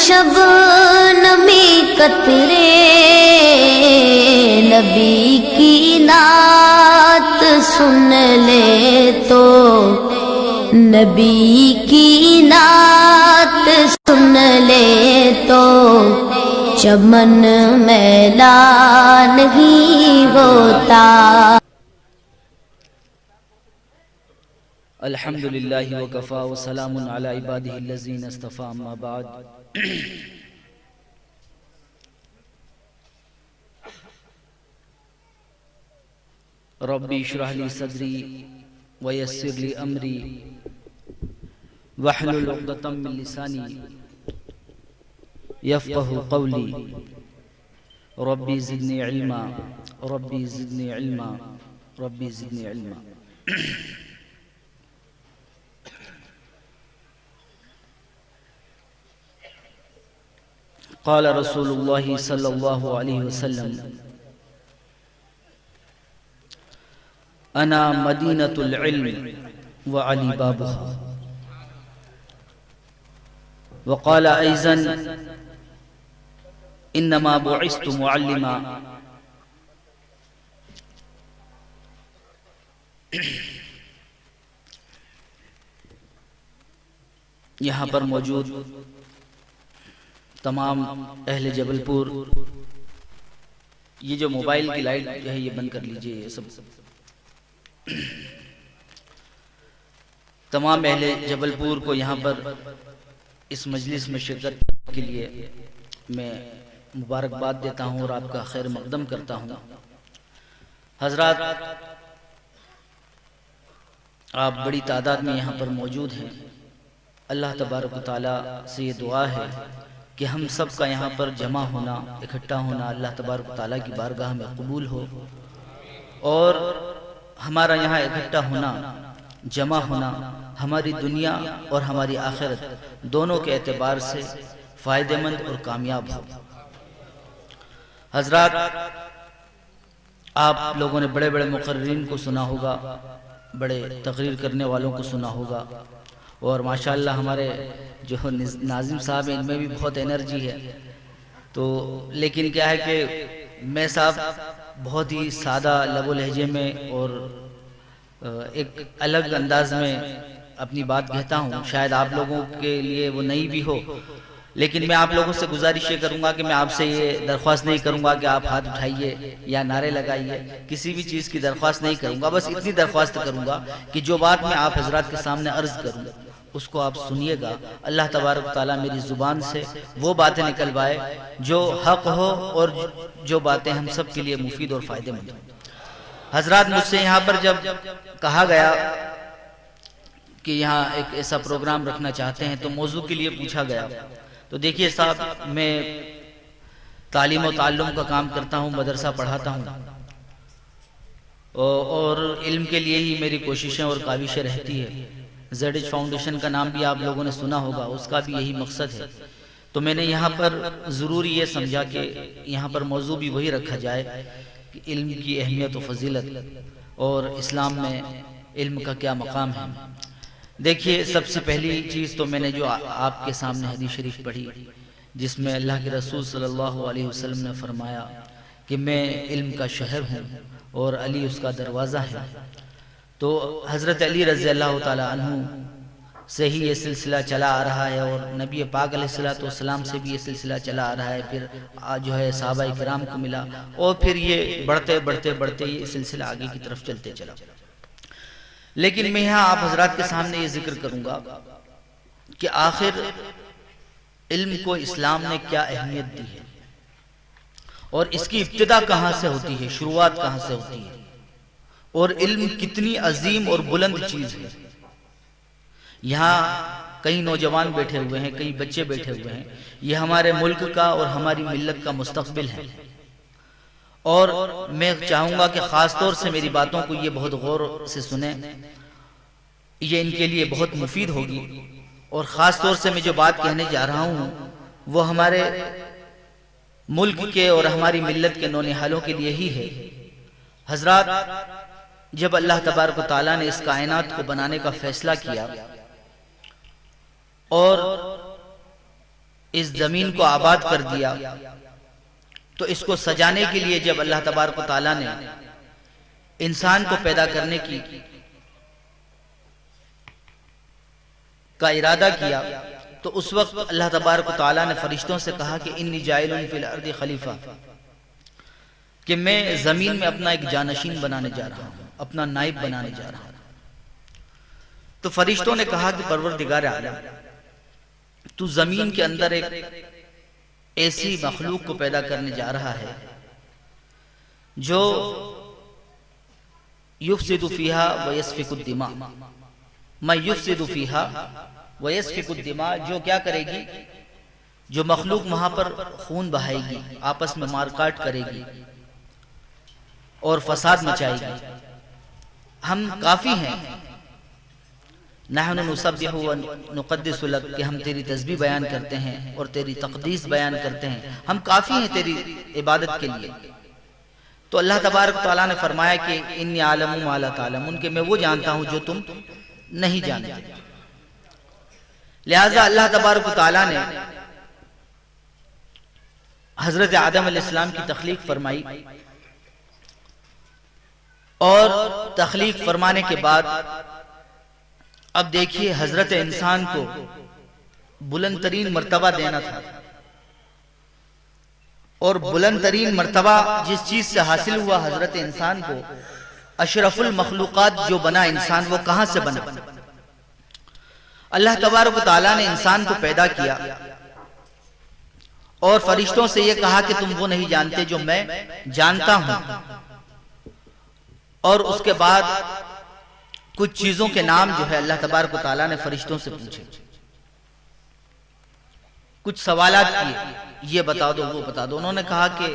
शबनमी कतरे नबी की नात सुन ले तो, नबी की नात सुन ले तो चमन मैला नहीं होता। अल्हम्दुलिल्लाहि व कफ़ा व सलामुन अला इबादिहि अल्लज़ीना इस्तफ़ा, अम्मा बाद। रब्बी इश्रह ली सदरी व यस्सिर ली अमरी वहलुल उक़दतम मिन लिसानी यफ़क़हू क़ौली। रब्बी ज़िदनी इल्मा, रब्बी ज़िदनी इल्मा, रब्बी ज़िदनी इल्मा। क़ाल रसूलुल्लाहि सल्लल्लाहु अलैहि वसल्लम, अना मदीनतुल इल्म व अली बाबुहा। व क़ाल ऐज़न, इन्नमा बुइस्तु मुअल्लिमा। यहाँ पर मौजूद तमाम अहले जबलपुर, ये जो मोबाइल की लाइट जो है ये बंद कर लीजिए। ये सब तमाम अहले जबलपुर को यहाँ पर इस मजलिस में शिरकत के लिए मैं मुबारकबाद देता हूँ और आपका खैर मकदम करता हूँ। हजरात, आप बड़ी तादाद में यहाँ पर मौजूद हैं। अल्लाह तबारक व तआला से ये दुआ है कि हम सब का यहाँ पर जमा होना, इकट्ठा होना अल्लाह तबारक व तआला की बारगाह में कबूल हो, और हमारा यहाँ इकट्ठा होना, जमा होना हमारी दुनिया और हमारी आखिरत दोनों के एतबार से फ़ायदेमंद और कामयाब हो। हजरात, आप लोगों ने बड़े बड़े मुक़र्रिरीन को सुना होगा, बड़े तकरीर करने वालों को सुना होगा, और माशाअल्लाह हमारे जो नाजिम साहब हैं इनमें भी बहुत एनर्जी है। तो लेकिन क्या है कि मैं साहब बहुत ही सादा लबो लहजे में और एक अलग अंदाज में अपनी बात कहता हूँ। शायद आप लोगों के लिए वो नई भी हो, लेकिन मैं आप लोगों से गुजारिश ये करूँगा कि मैं आपसे ये दरख्वास्त नहीं करूँगा कि आप हाथ उठाइए या नारे लगाइए, किसी भी चीज़ की दरख्वास्त नहीं करूँगा। बस इतनी दरख्वास्त करूँगा कि जो बात मैं आप हजरात के सामने अर्ज़ करूँ उसको आप सुनिएगा। अल्लाह तबारक व तआला मेरी ज़ुबान से वो बातें निकलवाए जो हक़ हो और जो बातें हम सब के लिए मुफीद और फ़ायदेमंद हो। हजरात, मुझसे यहाँ पर जब कहा गया कि यहाँ एक ऐसा प्रोग्राम रखना चाहते हैं तो मौजू के लिए पूछा गया। तो देखिए साहब, मैं तालीम और ताल्लुम का काम करता हूँ, मदरसा पढ़ाता हूँ, और इल्म के लिए ही मेरी कोशिशें और काविशें रहती है। ज़ेडिज फाउंडेशन का नाम भी आप लोगों ने सुना होगा, उसका भी यही मकसद है। तो मैंने यहाँ पर ज़रूरी ये समझा कि यहाँ पर मौजू भी वही रखा जाए कि इल्म की अहमियत और फजीलत और इस्लाम में इल्म का क्या मकाम है। देखिए, सबसे पहली चीज़ तो मैंने जो आपके सामने हदीस शरीफ पढ़ी जिसमें अल्लाह के रसूल सल्लल्लाहु अलैहि वसल्लम ने फरमाया कि मैं इल्म का शहर हूँ और अली उसका दरवाज़ा है। तो हज़रत अली रज़ी अल्लाह ताला अन्हु से ही ये सिलसिला चला आ रहा है, और नबी पाक अलैहिस्सलातु वस्सलाम से भी ये सिलसिला चला आ रहा है। फिर जो है सहाबा इकराम को मिला, और फिर ये बढ़ते बढ़ते बढ़ते ये सिलसिला आगे की तरफ चलते चला। लेकिन मैं यहाँ आप हजरात के सामने ये जिक्र करूँगा कि आखिर इल्म को इस्लाम ने क्या अहमियत दी है और इसकी इब्तिदा कहाँ से होती है, शुरुआत कहाँ से होती है, और इल्म कितनी अजीम और बुलंद चीज़ है। यहाँ कई नौजवान बैठे हुए हैं, कई बच्चे बैठे हुए हैं, ये हमारे मुल्क का और हमारी मिल्लत का मुस्तकबिल है। और मैं चाहूँगा कि ख़ास तौर से मेरी बातों को ये बहुत गौर से सुने, ये इनके लिए बहुत मुफीद होगी। और ख़ास तौर से मैं जो बात कहने जा रहा हूँ वो हमारे मुल्क के और हमारी मिल्लत के नौनिहालों के लिए ही है। हजरात, जब अल्लाह तबारक व तआला ने इस कायनात को बनाने का फैसला किया और इस जमीन को आबाद कर दिया, तो इसको सजाने के लिए जब अल्लाह तबारक व तआला ने इंसान को पैदा करने का इरादा किया, तो उस वक्त अल्लाह तबारक व तआला ने फरिश्तों से कहा कि इन्नी जाइलुन फिल अर्दि खलीफा, कि मैं जमीन में अपना एक जानशीन बनाने जा रहा हूं, अपना नाइब बनाने जा रहा हूं। तो फरिश्तों ने कहा कि परवरदिगार आलम, तू जमीन के अंदर एक ऐसी मखलूक को पैदा करने जा रहा है जो युफ्सिदु फीहा व यस्फिकु दिमा, मैं युफ्सिदु फीहा व यस्फिकु दिमा, जो क्या करेगी, जो मखलूक वहां पर खून बहाएगी, आपस में मारकाट करेगी और फसाद मचाएगी। हम काफी हैं, नहनु नुसब्बिहु व नुक़द्दिसु लक, कि हम तेरी तस्बीह बयान करते हैं और तेरी तक़दीस बयान करते हैं, हम काफी हैं तेरी इबादत के लिए। तो अल्लाह तबारक तआला ने फरमाया कि इन्नी आलमु मा ला तालमून, कि मैं वो जानता हूं जो तुम नहीं जानते। लिहाजा अल्लाह तबारक तआला ने हजरत आदम अलैहिस्सलाम की तख्लीक फरमाई, और तख्लीक फरमाने के बाद अब देखिए हजरत इंसान को बुलंद तरीन मर्तबा देना था, और बुलंद तरीन मर्तबा जिस चीज से हासिल हुआ हजरत इंसान को, अशरफुल मखलूकात जो बना इंसान, वो कहां से बना? अल्लाह तबारक व तआला ने इंसान को पैदा किया और फरिश्तों से यह कहा कि तुम वो नहीं जानते जो मैं जानता हूं। और उसके बाद कुछ चीजों के नाम जो है अल्लाह तबारक व तआला ने फरिश्तों से पूछे, कुछ सवालात किए, ये बता दो वो बता दो। उन्होंने कहा कि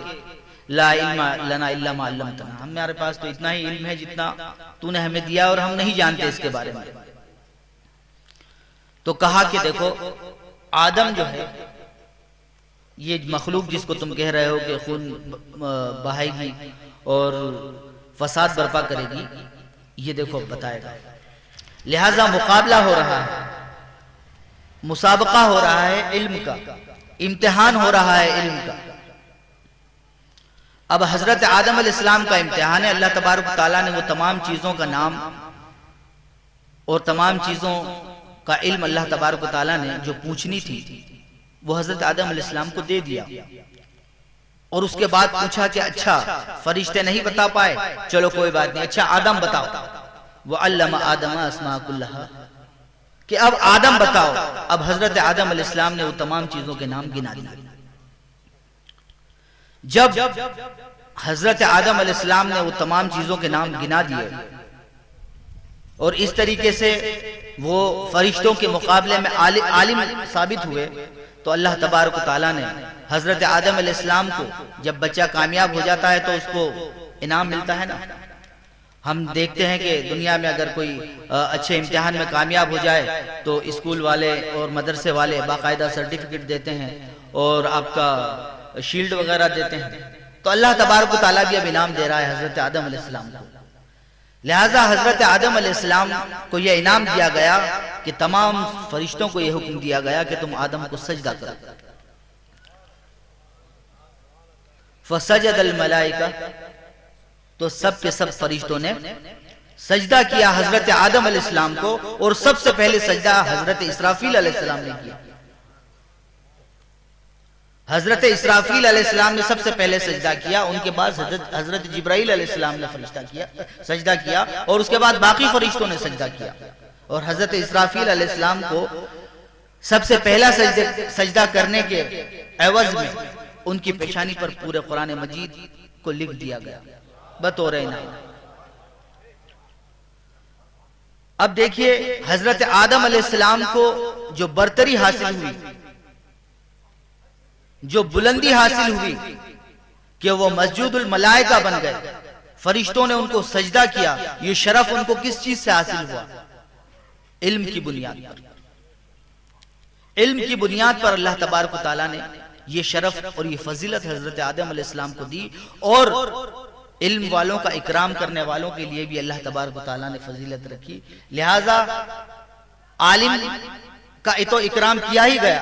ला इल्मा लना इल्ला मा अल्लमतना, हमारे पास तो इतना ही इल्म है जितना तूने हमें दिया और हम नहीं जानते इसके बारे में। तो कहा कि देखो आदम जो है, ये मखलूक जिसको तुम कह रहे हो कि खून बहाएगी और फसाद बर्पा करेगी, ये देखो बताएगा। लिहाजा मुकाबला हो रहा है, मुसाबका हो रहा है इल्म का, इम्तिहान हो रहा है इल्म का। अब हजरत आदम अलैहिस्सलाम का इम्तिहान है। अल्लाह तबारक व तआला ने वो तमाम चीजों का नाम और तमाम चीजों का इल्म अल्लाह तबारक व तआला ने जो पूछनी थी वो हजरत आदम अलैहिस्सलाम को दे दिया। और उसके बाद पूछा कि अच्छा फरिश्ते नहीं बता पाए, चलो कोई बात नहीं, अच्छा आदम बताओ। वो अल्लम आदम अस्मा कुल्लहा, कि अब आदम बताओ। अब हजरत आदम अलैहिस्सलाम ने वो तमाम चीजों के नाम गिना दिए। जब हजरत आदम अलैहिस्सलाम ने वो तमाम चीजों के नाम गिना दिए और इस तरीके से वो फरिश्तों के मुकाबले में आलिम साबित हुए, तो अल्लाह तबारक व तआला ने हजरत आदम अलैहिस्सलाम को, जब बच्चा कामयाब हो जाता है तो उसको इनाम मिलता है ना। हम देखते हैं कि दुनिया में अगर कोई अच्छे इम्तिहान में कामयाब हो जाए तो स्कूल वाले और मदरसे वाले बाकायदा सर्टिफिकेट देते हैं और आपका शील्ड वगैरह देते हैं। तो अल्लाह तबारक व तआला भी अब इनाम दे रहा है हजरत आदम अलैहिस्सलाम को। लिहाजा हजरत आदम अलैहिस्सलाम को यह इनाम दिया गया कि तमाम फरिश्तों को यह हुक्म दिया गया कि तुम आदम को सजदा करो। फसजदल मलाइका, तो सब के सब फरिश्तों ने सजदा किया हजरत आदम अलैहिस्सलाम को, और सबसे पहले सजदा हजरत इसराफील अलैहिस्सलाम ने किया। हजरत इसराफील अलैहिस्सलाम ने सबसे पहले सजदा किया, उनके बाद हजरत जिब्राइल अलैहिस्सलाम ने सजदा किया और उसके बाद बाकी फरिश्तों ने सजदा किया। और हजरत इसराफील अलैहिस्सलाम को सबसे पहला सजदा करने के एवज में उनकी पेशानी पर पूरे कुरान मजीद को लिख दिया गया बतौर इनाम। अब देखिए हजरत आदम अलैहिस्सलाम को जो बरतरी हासिल हुई, जो बुलंदी हासिल हुई कि वो मस्जिदुल मलाइका बन गए, फरिश्तों ने उनको सजदा किया, ये शरफ उनको किस चीज से हासिल हुआ? इल्म की बुनियाद पर। इल्म की बुनियाद पर अल्लाह तबारक व तआला ने ये शरफ और ये फजीलत हजरत आदम अलैहिस्सलाम को दी, और इल्म वालों का इकराम करने वालों के लिए भी अल्लाह तबारक व तआला ने फजीलत रखी। लिहाजा आलिम का तो इकराम किया ही गया,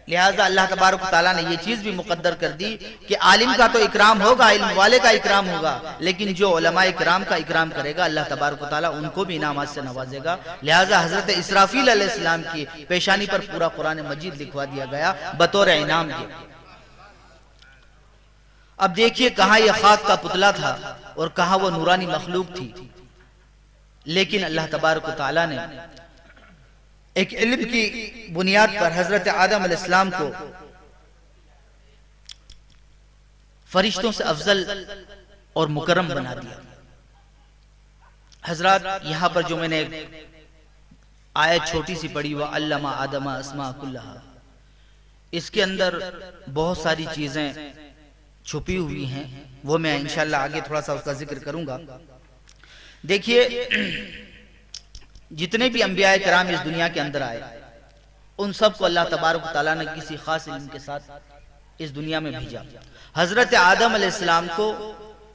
लिहाजा अल्लाह तबारक व तआला ने ये चीज भी मुकद्दर कर दी कि आलिम का तो इकराम होगा, इल्म वाले का इकराम होगा, लेकिन जो उलमाए किराम का इकराम करेगा अल्लाह तबारक व तआला उनको भी इनामात से नवाजेगा। लिहाजा हजरत इसराफील अलैहिस्सलाम की पेशानी पर पूरा कुरान मजीद लिखवा दिया गया बतौर इनाम के। अब देखिए कहां यह खाक का पुतला था और कहां वो नूरानी मखलूक थी, लेकिन अल्लाह तबारक व तआला ने एक इल्म की बुनियाद पर हजरत आदम अलैहिस्सलाम को फरिश्तों से अफजल और मुकर्रम बना दिया। हजरत यहां पर जो मैंने आयत छोटी सी पढ़ी, वह अल्लमा आदमा अस्मा कुल्लहा, इसके अंदर बहुत सारी चीजें छुपी हुई हैं, वो मैं इंशाल्लाह आगे थोड़ा सा उसका जिक्र करूंगा। देखिए जितने भी अंबिया किराम इस दुनिया के अंदर आए, उन सबको अल्लाह तबारक व तआला ने किसी खास इल्म के साथ इस दुनिया में भेजा। हजरत आदम अलैहिस्सलाम को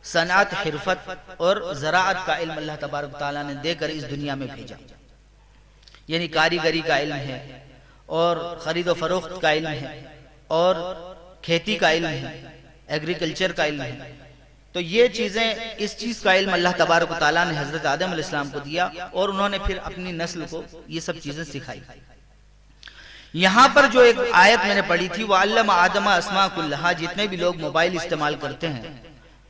सनात, हिरफत और ज़राअत का इल्म अल्लाह तबारक व तआला ने देकर इस दुनिया में भेजा, यानी कारीगरी का इल्म है और खरीद व फरोख्त का इल्म है और खेती का इल्म है, एग्रीकल्चर का इल्म है। तो ये चीजें, इस चीज का इल्म अल्लाह तबारक व तआला ने हजरत आदम अलैहिस्सलाम को दिया और उन्होंने फिर अपनी नस्ल को ये सब चीजें सिखाई। यहां पर जो एक आयत मैंने पढ़ी थी, वह अल्लमा आदमा अस्मा कुल्लहा, जितने भी लोग मोबाइल इस्तेमाल करते हैं,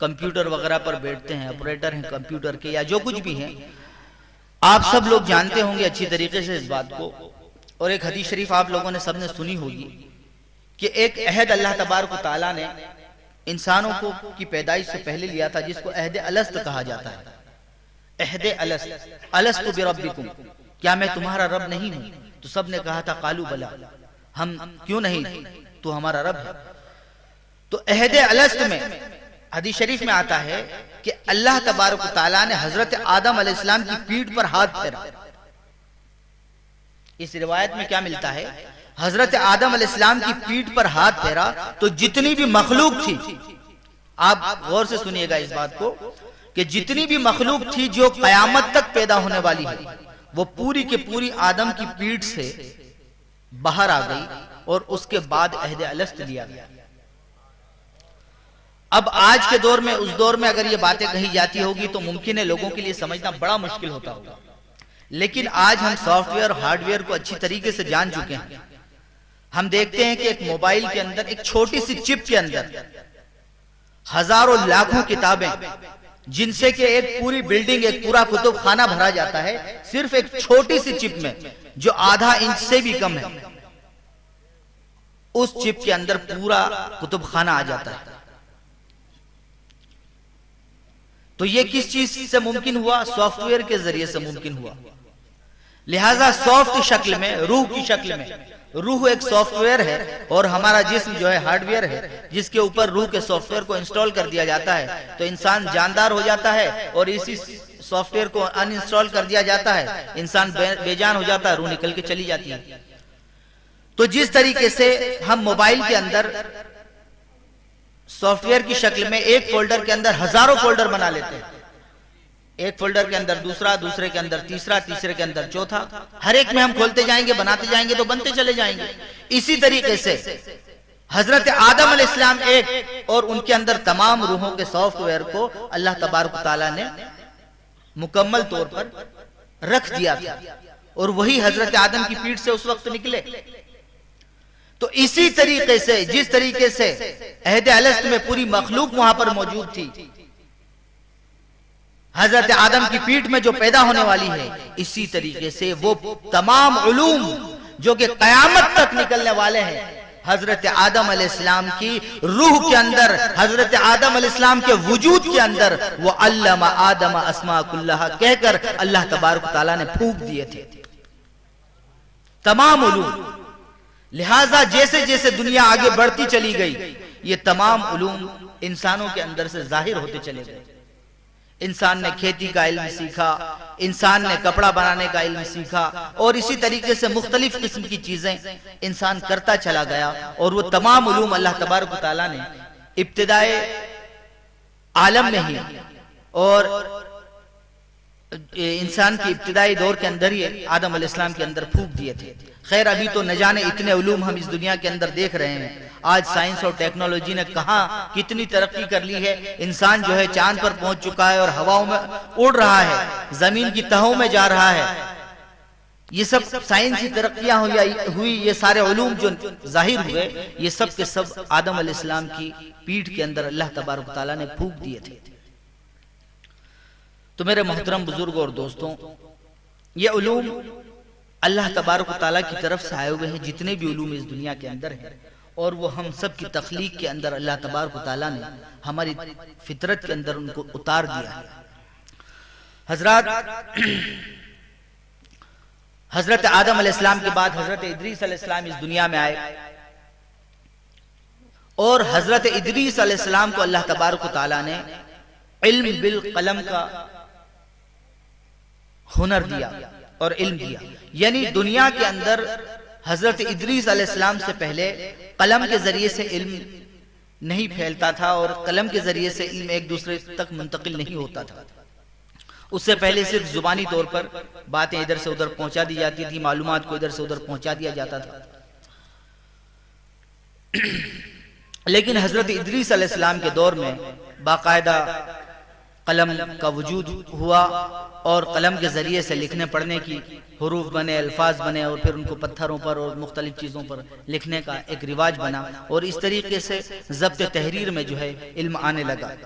कंप्यूटर वगैरह पर बैठते हैं, ऑपरेटर हैं कंप्यूटर के या जो कुछ भी हैं, आप सब लोग जानते होंगे अच्छी तरीके से इस बात को। और एक हदीस शरीफ आप लोगों ने सबने सुनी होगी कि एक अहद अल्लाह तबारक व तआला ने इंसानों को की पैदाइश से पहले लिया था, जिसको अहद अलस्त कहा जाता है। अहद अलस्त, अलस्तु बिरब्बिकुम, क्या मैं तुम्हारा रब नहीं हूं? तो सब ने कहा था कालू बला, हम क्यों नहीं, तू हमारा रब है। तो अहद अलस्त में हदीस शरीफ में आता है कि अल्लाह तबारक व तआला ने हजरत आदम अलैहिस्सलाम की पीठ पर हाथ फेरा। इस रिवायत में क्या मिलता है, हजरत आदम अलैहिस्सलाम की पीठ पर हाथ फेरा तो जितनी भी मखलूक थी, आप गौर से सुनिएगा इस बात को, कि जितनी भी मखलूक थी जो कयामत तक पैदा होने वाली है, वो पूरी के पूरी आदम की पीठ से बाहर आ गई और उसके बाद अहद अलस्त लिया गया। अब आज के दौर में, उस दौर में अगर ये बातें कही जाती होगी तो मुमकिन है लोगों के लिए समझना बड़ा मुश्किल होता होगा, लेकिन आज हम सॉफ्टवेयर हार्डवेयर को अच्छी तरीके से जान चुके हैं। हम देखते हैं कि एक मोबाइल के अंदर, एक छोटी सी चिप के अंदर हजारों लाखों किताबें, जिनसे कि एक पूरी बिल्डिंग, एक पूरा कुतुब खाना भरा जाता है, सिर्फ एक छोटी सी चिप में जो आधा इंच से भी कम है, उस चिप के अंदर पूरा कुतुब खाना आ जाता है। तो ये किस चीज से मुमकिन हुआ? सॉफ्टवेयर के जरिए से मुमकिन हुआ। लिहाजा सॉफ्ट शक्ल में, रूह की शक्ल में, रूह एक सॉफ्टवेयर है और हमारा जिस्म जो है हार्डवेयर है, जिसके ऊपर रूह के सॉफ्टवेयर को इंस्टॉल कर दिया जाता है तो इंसान जानदार हो जाता है, और इसी सॉफ्टवेयर को अनइंस्टॉल कर दिया जाता है, इंसान बेजान हो जाता है, रूह निकल के चली जाती है। तो जिस तरीके से हम मोबाइल के अंदर सॉफ्टवेयर की शक्ल में एक फोल्डर के अंदर हजारों फोल्डर बना लेते हैं, एक फोल्डर के अंदर दूसरा, दूसरे के अंदर तीसरा, तीसरे के अंदर चौथा, हर एक में हम खोलते जाएंगे, बनाते जाएंगे तो बनते चले जाएंगे। इसी तरीके से हजरत आदम अलैहिस्सलाम एक, और उनके अंदर तमाम रूहों के सॉफ्टवेयर को अल्लाह तबारक तआला ने मुकम्मल तौर पर रख दिया था, और वही हजरत आदम की पीठ से उस वक्त निकले। तो इसी तरीके से, जिस तरीके से अहद अलस्त में पूरी मखलूक वहां पर मौजूद थी, हजरत आदम की पीठ में जो पैदा होने वाली है, इसी तरीके से वो तमाम उलूम जो कि कयामत तक निकलने वाले हैं, हजरत आदम अलैहिस्सलाम की रूह के अंदर, हजरत आदम अलैहिस्सलाम के वजूद के अंदर वो अल्लमा आदम अस्मा कुल्लहा कहकर अल्लाह तबारक तआला ने फूंक दिए थे तमाम उलूम। लिहाजा जैसे जैसे दुनिया आगे बढ़ती चली गई, ये तमाम उलूम इंसानों के अंदर से जाहिर होते चले गए। इंसान ने खेती का इल्म सीखा, इंसान ने कपड़ा बनाने का इल्म सीखा, और इसी तरीके से मुख्तलिफ किस्म की चीजें इंसान करता चला गया, और वो तमाम उलूम अल्लाह तबारक तआला ने इब्तिदाए आलम में ही और इंसान की इब्तिदाई दौर के अंदर ही आदम अलैहिस्सलाम के अंदर फूंक दिए थे। खैर अभी तो न जाने इतने उलूम हम इस दुनिया के अंदर देख रहे हैं। आज साइंस और टेक्नोलॉजी ने कहां कितनी तरक्की कर ली है। इंसान जो है चांद पर पहुंच चुका है और हवाओं में उड़ रहा है, जमीन की तहों में जा रहा है। ये सब साइंसी तरक्कियां हुई, ये सारे उलूम जो जाहिर हुए, ये सब के सब आदम अलैहिस्सलाम की पीठ के अंदर अल्लाह तबारक व तआला ने फूंक दिए थे। तो मेरे मोहतरम बुजुर्ग और दोस्तों, ये उलूम अल्लाह तबारक व तआला की तरफ से आए हुए हैं, जितने भी उलूम इस दुनिया के अंदर हैं, और वो हम सब की तख्लीक के अंदर अल्लाह तबारक व तआला ने हमारी फितरत के अंदर उनको उतार दिया है। हजरत आदम अलैहिस्सलाम के बाद हजरत इदरीस अलैहिस्सलाम इस दुनिया में आए, और हजरत इदरीस अलैहिस्सलाम को अल्लाह तबारक व तआला ने इल्म बिल कलम का हुनर दिया और इल्म दिया। यानी दुनिया के अंदर हजरत इदरीस अलैहिस्सलाम से पहले कलम के जरिए से इल्म नहीं फैलता था, और कलम के जरिए से इल्म एक दूसरे तक मुंतकिल नहीं होता था। उससे पहले सिर्फ जुबानी तौर पर बातें इधर से उधर पहुंचा दी जाती थी, मालूमात को इधर से उधर पहुंचा दिया जाता था। लेकिन हजरत इदरीस अलैहिस्सलाम के दौर में बाकायदा कलम का वजूद हुआ, और कलम के जरिए से लिखने पढ़ने की हरूफ बने, अल्फाज बने, और फिर उनको पत्थरों पर और मुख्तलिफ चीज़ों पर लिखने का एक रिवाज बना, और इस तरीके से ज़ब्त तहरीर में जो है इल्म आने लगा।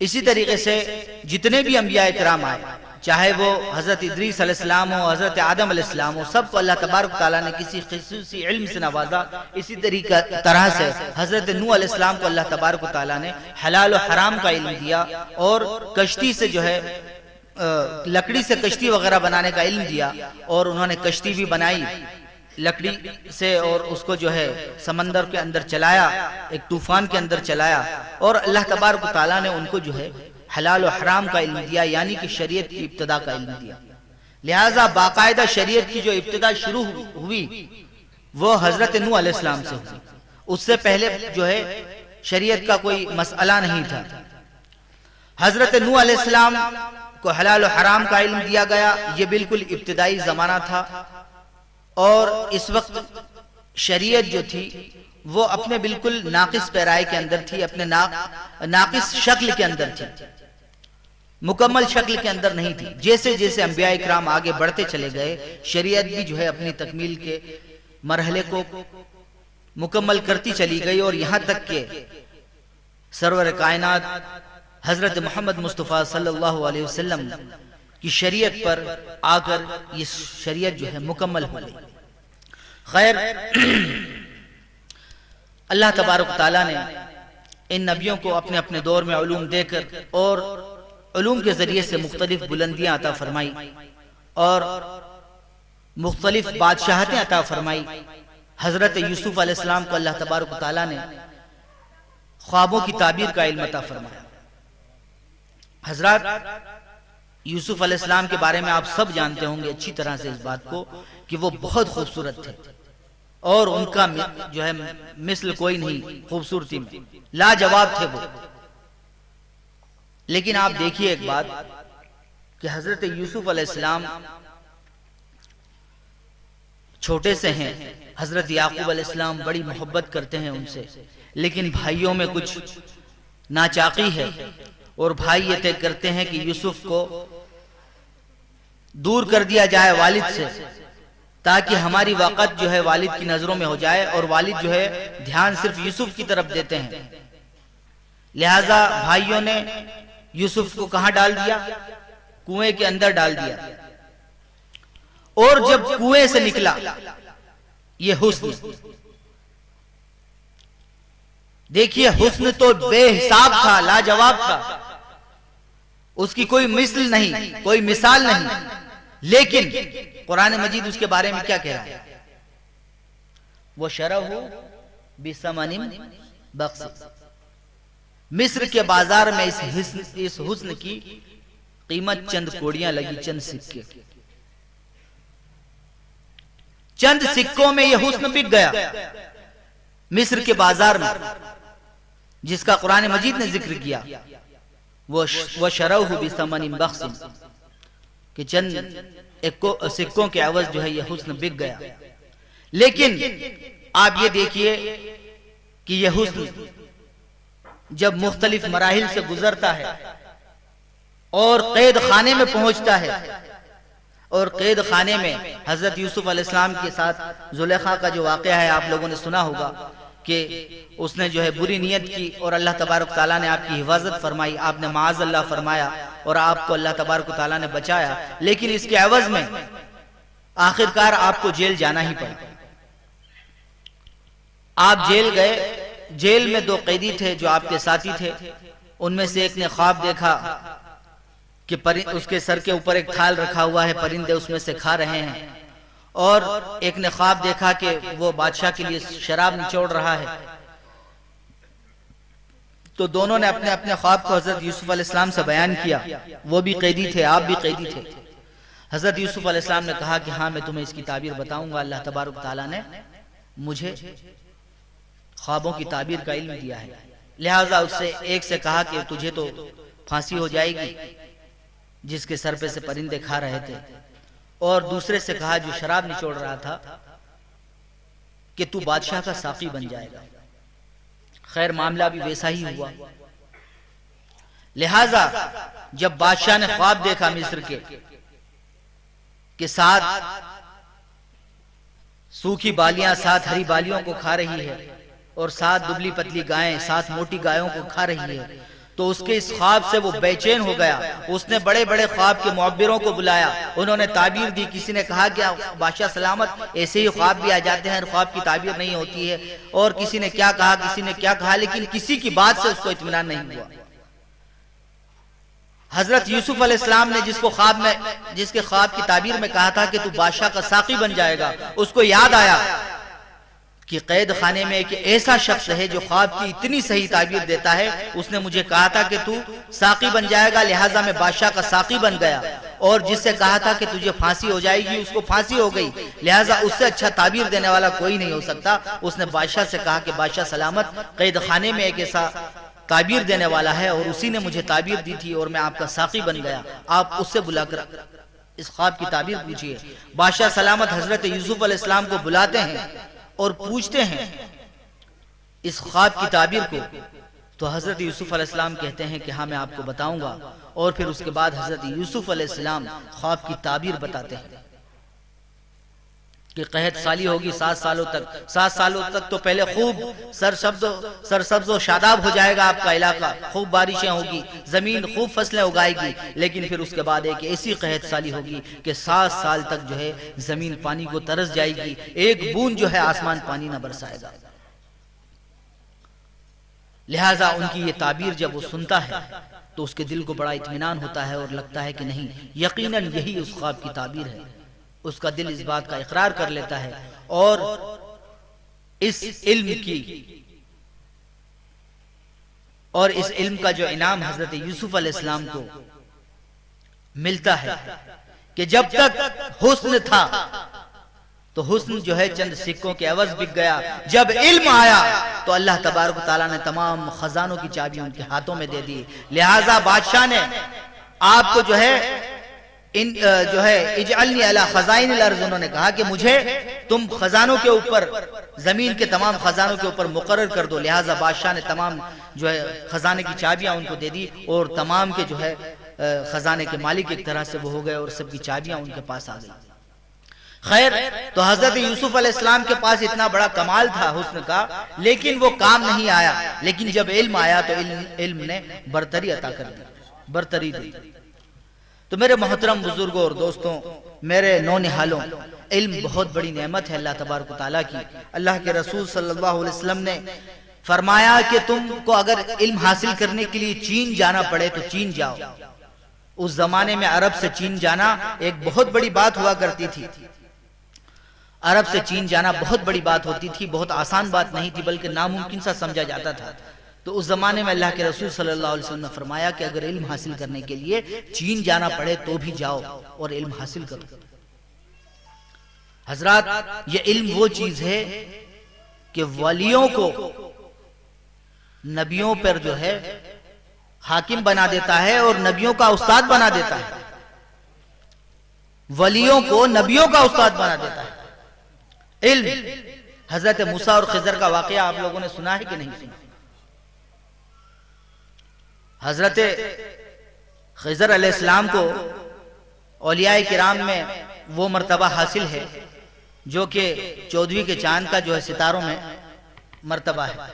इसी तरीके से जितने भी अंबिया इकराम आए, चाहे वो हजरत इदरीस अलैहिस्सलाम हो, हजरत आदम अलैहिस्सलाम हो, सबको अल्लाह तबारक व तआला ने किसी ख़ुसूसी इल्म से नवाजा। इसी तरह से हजरत नूह अलैहिस्सलाम को अल्लाह तबारक व तआला ने हलाल और हराम का इल्म दिया, और कश्ती से जो है लकड़ी से कश्ती वगैरह बनाने का इल्म दिया, और उन्होंने कश्ती भी बनाई लकड़ी से, और उसको जो है समंदर के अंदर चलाया, एक तूफान के अंदर चलाया, और अल्लाह तबारक व तआला ने उनको जो है हलाल और हराम का इल्म दिया, यानी कि शरीयत की इब्तिदा का इल्म दिया। लिहाजा बाकायदा शरीयत की जो इब्तिदा शुरू हुई वो हजरत नूह अलैहिस्सलाम से हुई। उससे पहले जो है शरीयत का कोई मसला नहीं था। हजरत नूह अलैहिस्सलाम को हलाल और हराम का इल्म दिया गया, ये बिल्कुल इब्तिदाई जमाना था, और इस वक्त शरीयत जो थी वो अपने बिल्कुल नाकिस पैराए के अंदर थी, अपने नाकिस शक्ल के अंदर थी, मुकम्मल शक्ल के अंदर नहीं थी। जैसे जैसे अंबिया इकराम आगे बढ़ते चले गए, शरीयत भी जो है अपनी तकमील के मरहले को मुकम्मल करती चली गई, और यहां तक के सरवर कायनात हजरत मोहम्मद मुस्तफ़ा सल्लल्लाहु अलैहि वसल्लम की शरीयत पर आकर ये शरीयत जो है मुकम्मल हो गई। खैर अल्लाह तबारक तआला ने इन नबियों को अपने अपने दौर में उलूम देकर और उलूम के जरिए से मुख्तलिफ बुलंदियां अता फरमाई और मुख्तलिफ बादशाहतें अता फरमाई। हजरत यूसुफ अलैहिस्सलाम को अल्लाह तबारक तआला ने ख्वाबों की ताबीर का इल्म अता फरमाया। हजरत यूसुफ अलैहिस्सलाम के बारे में आप सब जानते होंगे अच्छी तरह से इस बात को कि वो बहुत खूबसूरत थे और उनका जो है मिस्ल कोई नहीं, खूबसूरती में लाजवाब थे वो। लेकिन आप देखिए एक बात कि हजरत यूसुफ अलैहिस्सलाम छोटे से हैं, हजरत याकूब अलैहिस्सलाम बड़ी मोहब्बत करते हैं उनसे, लेकिन भाइयों में कुछ नाचाकी है और भाई ये तय करते हैं कि यूसुफ को दूर कर दिया जाए वालिद से, ताकि हमारी वक़्त जो है वालिद की नजरों में हो जाए और वालिद जो है ध्यान सिर्फ यूसुफ की तरफ देते हैं। लिहाजा भाइयों ने यूसुफ को कहां डाल दिया? कुएं के अंदर डाल दिया। और जब कुएं से निकला ये हुस्न, देखिए हुस्न तो बेहिसाब था, लाजवाब था, उसकी कोई मिसल नहीं, कोई मिसाल नहीं। लेकिन कुरान मजीद उसके बारे में क्या कह रहा है? वो शरहु बिसमनिन बख्स, मिस्र के बाजार में इस हुस्न की कीमत चंद कोड़ियां लगी, चंद सिक्के, चंद सिक्कों में यह हुस्न बिक गया मिस्र के बाजार में, जिसका कुरान मजीद ने जिक्र किया। वो शरहु बिसमनिन बख्स, कि चंद सिक्कों के एवज जो है ये हुस्न बिक गया। लेकिन आप ये देखिए कि यह हुस्न जब मुख्तलिफ मराहिल से गुजरता है और कैद खाने में पहुंचता है, और कैद खाने में हजरत यूसुफ अलैहिस्सलाम के साथ जुलेखा का जो वाक़या है आप लोगों ने सुना होगा कि उसने जो है बुरी नीयत की और अल्लाह तबारक ताला ने आपकी हिफाजत फरमाई, आपने माज़ अल्लाह फरमाया और आपको अल्लाह तबारक ताला ने बचाया। लेकिन इसके एवज में आखिरकार आपको जेल जाना ही पड़ा। आप जेल गए। जेल में दो कैदी थे जो आपके साथी थे। उनमें से एक ने ख्वाब देखा कि उसके सर के ऊपर एक थाल रखा हुआ है, परिंदे उसमें से खा रहे हैं, और एक ने ख्वाब देखा कि वो बादशाह के लिए शराब निचोड़ रहा है। तो दोनों ने अपने अपने ख्वाब को हजरत यूसुफ अलैहिस्सलाम से बयान किया। वो भी कैदी थे, आप भी कैदी थे। हजरत यूसुफ अलैहिस्सलाम ने कहा कि हाँ, मैं तुम्हें इसकी ताबीर बताऊंगा। अल्लाह तबारक ताला ने मुझे ख्वाबों की ताबीर का इल्म दिया है। लिहाजा उससे एक से कहा कि तुझे तो फांसी हो जाएगी जिसके सर पे से परिंदे खा रहे थे, और दूसरे से कहा जो शराब निचोड़ रहा था कि तू बादशाह का साकी बन जाएगा। खैर मामला भी वैसा ही हुआ। लिहाजा जब बादशाह ने ख्वाब देखा मिस्र के साथ सूखी बालियां 7 हरी बालियों को खा रही है और 7 दुबली पतली गायें 7 मोटी गायों को खा रही है, तो उसके इस ख्वाब से वो बेचैन हो गया। उसने बड़े बड़े ख्वाब के मुअब्बिरों को बुलाया, उन्होंने ताबीर दी। किसी ने कहा कि बादशाह सलामत, ऐसे ही ख्वाब भी आ जाते हैं, ख्वाब की ताबीर नहीं होती है। और किसी ने क्या कहा, किसी ने क्या कहा, लेकिन किसी की बात से उसको इत्मीनान नहीं हुआ। हजरत यूसुफ अलैहिस्सलाम ने जिसके ख्वाब की ताबीर में कहा था कि तू बादशाह का साकी बन जाएगा, उसको याद आया कि कैद खाने में एक ऐसा शख्स है जो ख्वाब की इतनी सही ताबीर देता है। उसने मुझे कहा था कि तू साकी बन जाएगा, लिहाजा मैं बादशाह का साकी बन गया। और जिससे कहा था कि तुझे फांसी हो जाएगी, उसको फांसी हो गई। लिहाजा उससे अच्छा ताबीर देने वाला कोई नहीं हो सकता। उसने बादशाह से कहा कि बादशाह सलामत, कैद खाने में एक ऐसा ताबीर देने वाला है और उसी ने मुझे ताबीर दी थी और मैं आपका साकी बन गया। आप उससे बुलाकर इस ख्वाब की ताबीर पूछिए। बादशाह सलामत हजरत यूसुफ अलैहिस्सलाम को बुलाते हैं और पूछते हैं इस ख्वाब की ताबीर को। तो हजरत यूसुफ अलैहिस्सलाम कहते हैं कि हाँ, मैं आपको बताऊंगा। और फिर उसके बाद हजरत यूसुफ अलैहिस्सलाम ख्वाब की ताबीर बताते हैं कि कहत साली होगी 7 सालों तक। 7 सालों तक तो पहले खूब सरसब्ज और शादाब हो जाएगा आपका इलाका, खूब बारिशें होगी, जमीन खूब फसलें उगाएगी। लेकिन फिर उसके बाद एक ऐसी कहत साली होगी कि 7 साल तक जो है जमीन पानी को तरस जाएगी, एक बूंद जो है आसमान पानी न बरसाएगा। लिहाजा उनकी ये ताबीर जब वो सुनता है तो उसके दिल को बड़ा इत्मीनान होता है और लगता है कि नहीं, यकीनन यही उस ख्वाब की ताबीर है। उसका दिल इस बात का इकरार कर लेता है और इस इल्म का जो इनाम हजरत यूसुफ अलैहिस्सलाम को मिलता है कि जब तक हुस्न था तो हुस्न जो है चंद सिक्कों के एवज बिक गया। जब इल्म आया तो अल्लाह तबारक तआला ने तमाम खजानों की चाबी उनके हाथों में दे दी। लिहाजा बादशाह ने आपको जो है इजअलनी अला खजाइनिल अर्ज़, उन्होंने कहा कि मुझे तुम खजानों के ऊपर, जमीन के तमाम खजानों के ऊपर मुकर्रर कर दो। लिहाजा बादशाह ने तमाम जो है खजाने की चाबियां उनको दे दी और तमाम के जो है खजाने के मालिक एक तरह से वो हो गए और सबकी चाबियां उनके पास आ गई। खैर, तो हजरत यूसुफ अलैहिस्सलाम के पास इतना बड़ा कमाल था हुस्न का, लेकिन वो काम नहीं आया। लेकिन जब इल्म आया तो इल्म ने बरतरी अता कर दी, बरतरी दी। तो मेरे मोहतरम बुजुर्गों और दोस्तों, मेरे नौनिहालों, इल्म बहुत बड़ी नेमत है अल्लाह तबारक तआला की। अल्लाह के रसूल सल्लल्लाहु अलैहि वसल्लम ने फरमाया कि तुमको अगर इल्म हासिल करने के लिए चीन जाना पड़े तो चीन जाओ। उस जमाने में अरब से चीन जाना एक बहुत बड़ी बात हुआ करती थी। अरब से चीन जाना बहुत बड़ी बात होती थी, बहुत आसान बात नहीं थी, बल्कि नामुमकिन सा समझा जाता था। तो उस जमाने में अल्लाह के रसूल सल्लल्लाहु अलैहि वसल्लम ने फरमाया कि अगर इल्म हासिल करने के लिए चीन जाना पड़े तो भी जाओ और इल्म हासिल करो। हजरात, ये इल्म वो चीज है कि वलियों को नबियों पर जो है हाकिम बना देता है और नबियों का उस्ताद बना देता है। वलियों को नबियों का उस्ताद बना देता है। इल्म, हजरत मूसा और खिजर का वाकया आप लोगों ने सुना है कि नहीं सुना? हजरत खिजर अलैहिस्सलाम को औलियाए किराम में वो मर्तबा हासिल है जो कि 14वीं के चांद का जो है सितारों में मर्तबा है।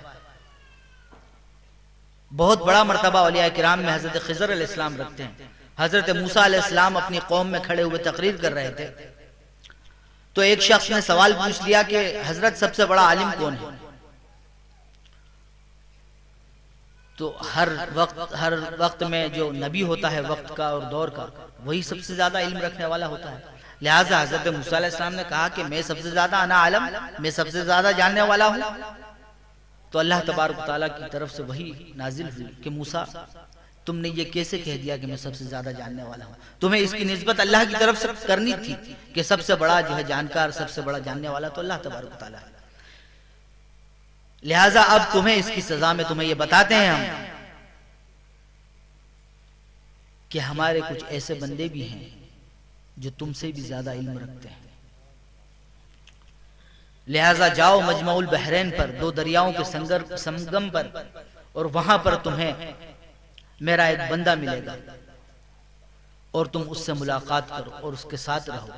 बहुत बड़ा मर्तबा औलियाए किराम में हजरत खिजर अलैहिस्सलाम रखते हैं। हजरत मूसा अलैहिस्सलाम अपनी कौम में खड़े हुए तकरीर कर रहे थे, तो एक शख्स ने सवाल पूछ लिया कि हजरत सबसे बड़ा आलिम कौन है? तो हर वक्त में जो नबी होता है वक्त का और दौर का, वही सबसे ज्यादा इल्म रखने वाला होता है। लिहाजा हजरत मूसा अलैहिस्सलाम ने कहा कि मैं सबसे ज्यादा अना आलम, मैं सबसे ज्यादा जानने वाला हूं। तो अल्लाह तबारक व तआला की तरफ से वही नाजिल हुई कि मूसा, तुमने ये कैसे कह दिया कि मैं सबसे ज्यादा जानने वाला हूं? तुम्हें इसकी निस्बत अल्लाह की तरफ से करनी थी कि सबसे बड़ा जो है जानकार, सबसे बड़ा जानने वाला तो अल्लाह तबारक व तआला है। लिहाजा अब तुम्हें इसकी सजा में तुम्हें ये बताते हैं हम कि हमारे कुछ ऐसे बंदे भी हैं जो तुमसे भी ज्यादा इल्म रखते हैं। लिहाजा जाओ मजमाउल बहरैन पर, दो दरियाओं के संगम पर, और वहां पर तुम्हें मेरा एक बंदा मिलेगा और तुम उससे मुलाकात करो और उसके साथ रहो।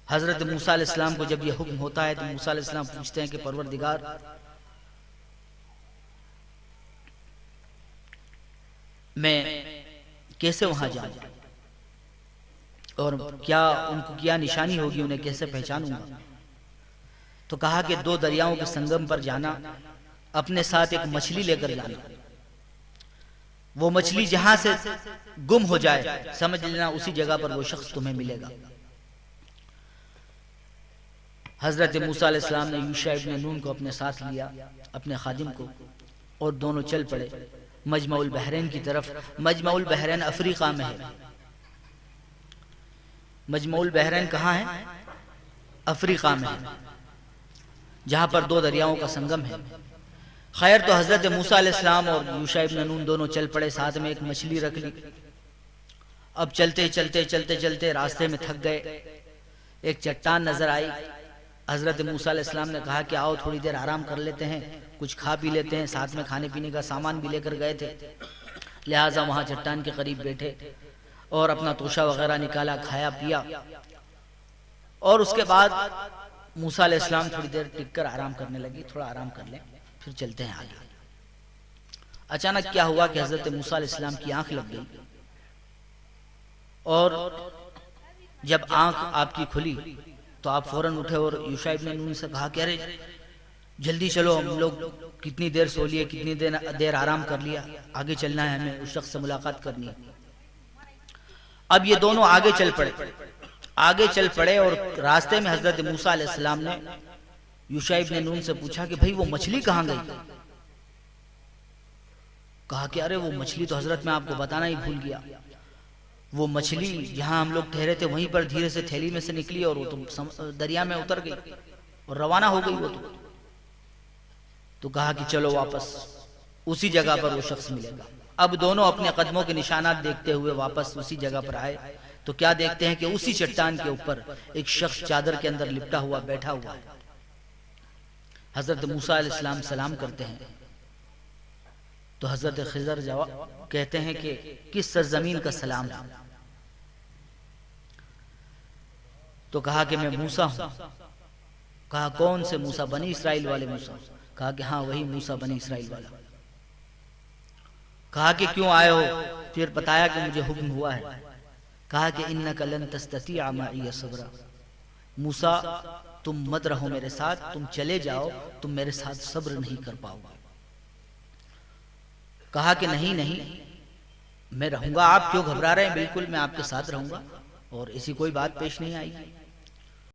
हजरत मूसा अलैहिस्सलाम को जब यह हुक्म होता है तो मूसा अलैहिस्सलाम पूछते हैं कि परवरदिगार, मैं कैसे वहां जाऊं और क्या उनको क्या निशानी होगी, उन्हें कैसे पहचानूंगा? तो कहा कि दो दरियाओं के संगम पर जाना, अपने साथ एक मछली लेकर जाना। वो मछली जहां से गुम हो जाए समझ लेना उसी जगह पर वो शख्स तुम्हें मिलेगा। हजरत मूसा अलैहिस्सलाम ने यूशा इब्न नून को अपने साथ लिया, अपने खादिम को, और दोनों चल पड़े मजमाउल बहरैन की तरफ। मजमाउल बहरैन अफ्रीका में है। मजमाउल बहरैन कहाँ है? अफ्रीका में है, जहां पर दो दरियाओं का संगम है। खैर, तो हजरत मूसा अलैहिस्सलाम और यूशा इब्न नून दोनों चल पड़े, साथ में एक मछली रख ली। अब चलते चलते चलते चलते रास्ते में थक गए। एक चट्टान नजर आई। हजरत मूसा अलैहिस्सलाम ने कहा कि आओ थोड़ी देर आराम कर लेते हैं, कुछ खा पी लेते हैं। साथ में खाने पीने का सामान भी लेकर गए थे। लिहाजा वहां चट्टान के करीब बैठे और अपना तोशा वगैरह निकाला, खाया पिया, और उसके बाद मूसा अलैहिस्सलाम थोड़ी देर टिक कर आराम करने लगी। थोड़ा आराम कर लें, फिर चलते हैं आगे। अचानक क्या हुआ कि हजरत मूसा अलैहिस्सलाम की आंख लग गई, और जब आंख आपकी खुली तो आप फौरन उठे और यूशा इब्न नून से कहा कि अरे जल्दी चलो, हम लोग कितनी देर सो लिए, कितनी देर आराम कर लिया, आगे चलना है, हमें उस शख्स से मुलाकात करनी है। अब ये दोनों आगे चल पड़े और रास्ते में हजरत मूसा अलैहिस्सलाम ने यूशा इब्न नून से पूछा कि भाई वो मछली कहाँ गई? कहा कि अरे वो मछली तो हजरत मैं आपको बताना ही भूल गया। वो मछली जहां हम लोग ठहरे थे वहीं पर धीरे से थैली में से निकली और वो तो दरिया में उतर गई और रवाना हो गई वो तो कहा कि चलो वापस उसी जगह पर वो शख्स मिलेगा। अब दोनों अपने कदमों के निशानात देखते हुए वापस उसी जगह पर आए तो क्या देखते हैं कि उसी चट्टान के ऊपर एक शख्स चादर के अंदर लिपटा हुआ बैठा हुआ है। हजरत मूसा अलैहिस्सलाम सलाम करते हैं तो हजरत खिजर जवाब कहते हैं कि किस सरजमीन का सलाम है? तो कहा कि मैं मूसा हूं। कहा कौन से मूसा? बनी इस्राइल वाले मूसा। कहा कि हाँ वही मूसा बनी इस्राइल वाला। कहा कि क्यों आए हो? फिर बताया कि मुझे हुक्म हुआ है। कहा कि इन्नका लन तस्ततिअ मई सब्रा, मूसा तुम मत रहो मेरे साथ, तुम चले जाओ, तुम मेरे साथ सब्र नहीं कर पाओगे। कहा कि नहीं नहीं मैं रहूंगा, आप क्यों घबरा रहे हैं? बिल्कुल मैं आपके साथ रहूंगा और ऐसी कोई बात पेश नहीं आएगी।